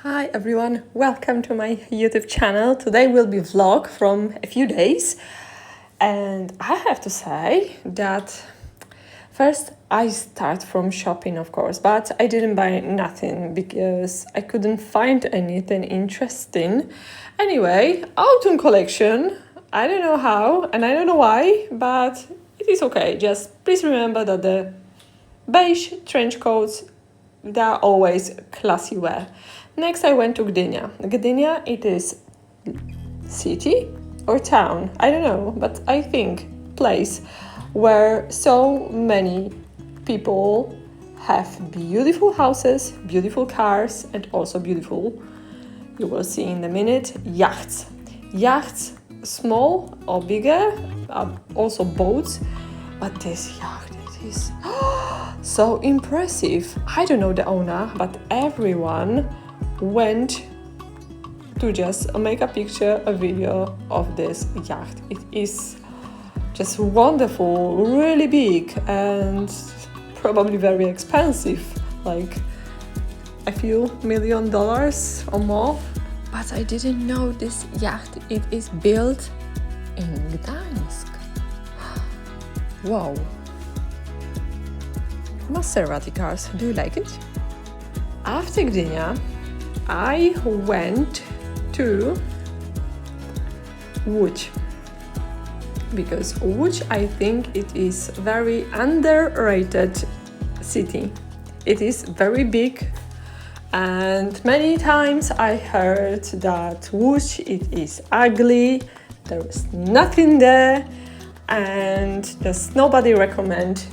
Hi everyone, welcome to my YouTube channel. Today will be vlog from a few days, and I have to say that first I start from shopping, of course, but I didn't buy nothing because I couldn't find anything interesting. Anyway, autumn collection, I don't know how and I don't know why, but it is okay. Just please remember that the beige trench coats, they are always classy wear. Next I went to Gdynia. Gdynia, it is city or town, I don't know, but I think place where so many people have beautiful houses, beautiful cars, and also beautiful, you will see in a minute, yachts. Yachts, small or bigger, also boats, but this yacht, it is so impressive. I don't know the owner, but everyone went to just make a picture, a video of this yacht. It is just wonderful, really big, and probably very expensive, like a few $1 million or more. But I didn't know this yacht, it is built in Gdańsk. Wow. Maserati cars, do you like it? After Gdynia, I went to Łódź, because Łódź, I think it is very underrated city. It is very big, and many times I heard that Łódź, it is ugly, there is nothing there, and just nobody recommend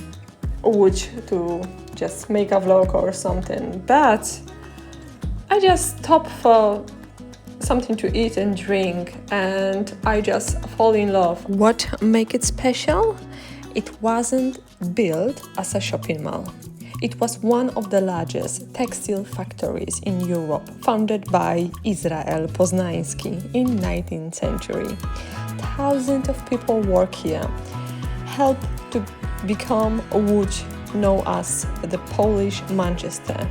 Łódź to just make a vlog or something. But I just stopped for something to eat and drink, and I just fall in love. What make it special? It wasn't built as a shopping mall. It was one of the largest textile factories in Europe, founded by Izrael Poznański in 19th century. Thousands of people work here, helped to become Łódź, known as the Polish Manchester.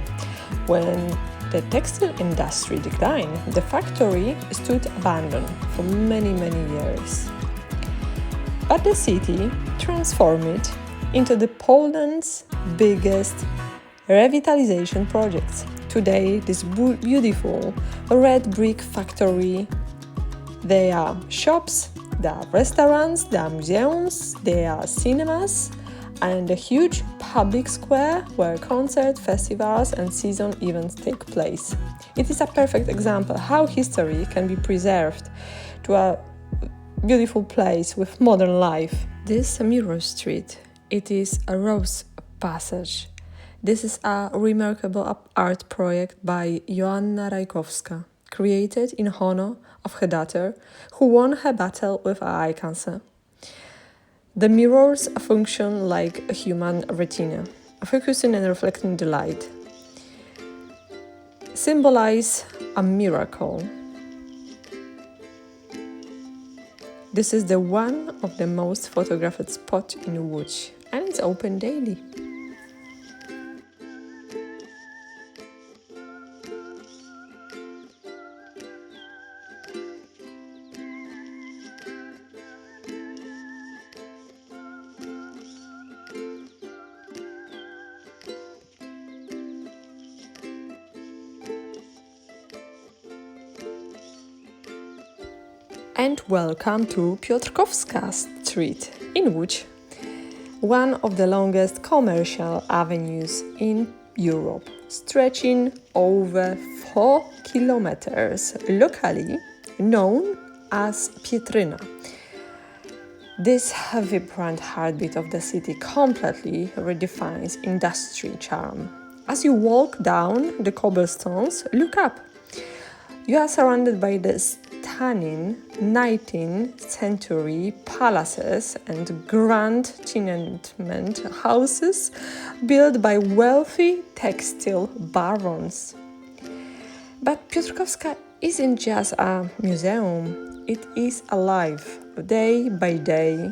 When the textile industry declined, the factory stood abandoned for many years. But the city transformed it into the Poland's biggest revitalization projects. Today, this beautiful red brick factory, there are shops, there are restaurants, there are museums, there are cinemas, and a huge public square where concerts, festivals and season events take place. It is a perfect example how history can be preserved to a beautiful place with modern life. This Mirror Street, it is a rose passage. This is a remarkable art project by Joanna Rajkowska, created in honor of her daughter, who won her battle with eye cancer. The mirrors function like a human retina, focusing and reflecting the light. Symbolize a miracle. This is the one of the most photographed spots in Łódź, and it's open daily. And welcome to Piotrkowska Street in Łódź, one of the longest commercial avenues in Europe, stretching over 4 kilometers, locally known as Pietryna. This vibrant heartbeat of the city completely redefines industry charm. As you walk down the cobblestones, look up. You are surrounded by the stunning 19th century palaces and grand tenement houses built by wealthy textile barons. But Piotrkowska isn't just a museum, it is alive day by day,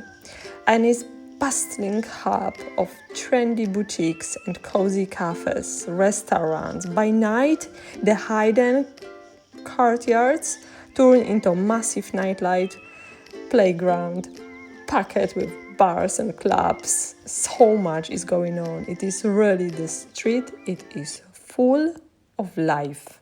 and is bustling hub of trendy boutiques and cozy cafes, restaurants. By night, the hidden courtyards turn into massive nightlight playground, packed with bars and clubs. So much is going on. It is really the street. It is full of life.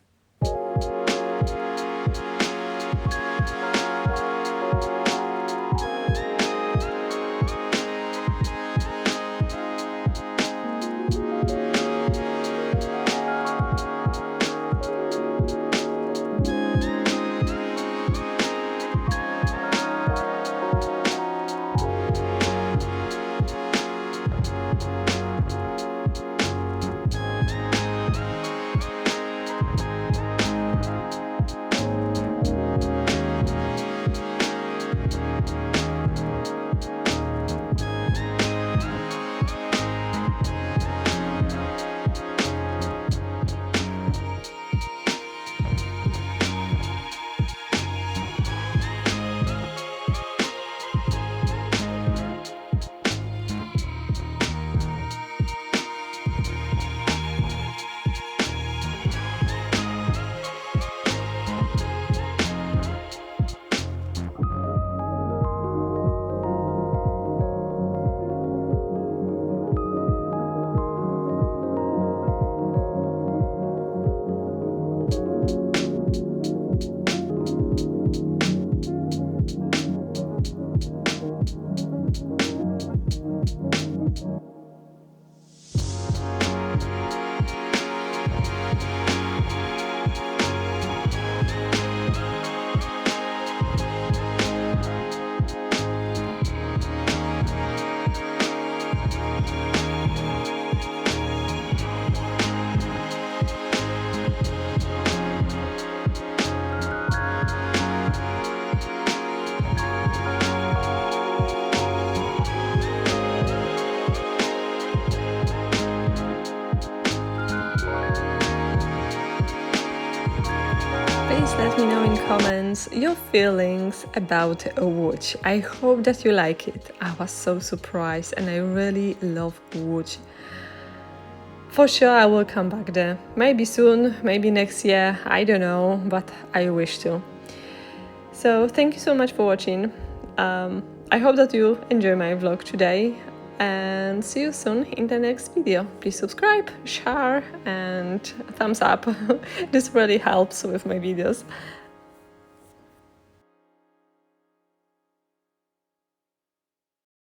Please let me know in comments your feelings about Łódź. I hope that you like it. I was so surprised and I really love Łódź. For sure I will come back there. Maybe soon, maybe next year, I don't know, but I wish to. So thank you so much for watching. I hope that you enjoy my vlog today and see you soon in the next video. Please subscribe, share and thumbs up. This really helps with my videos.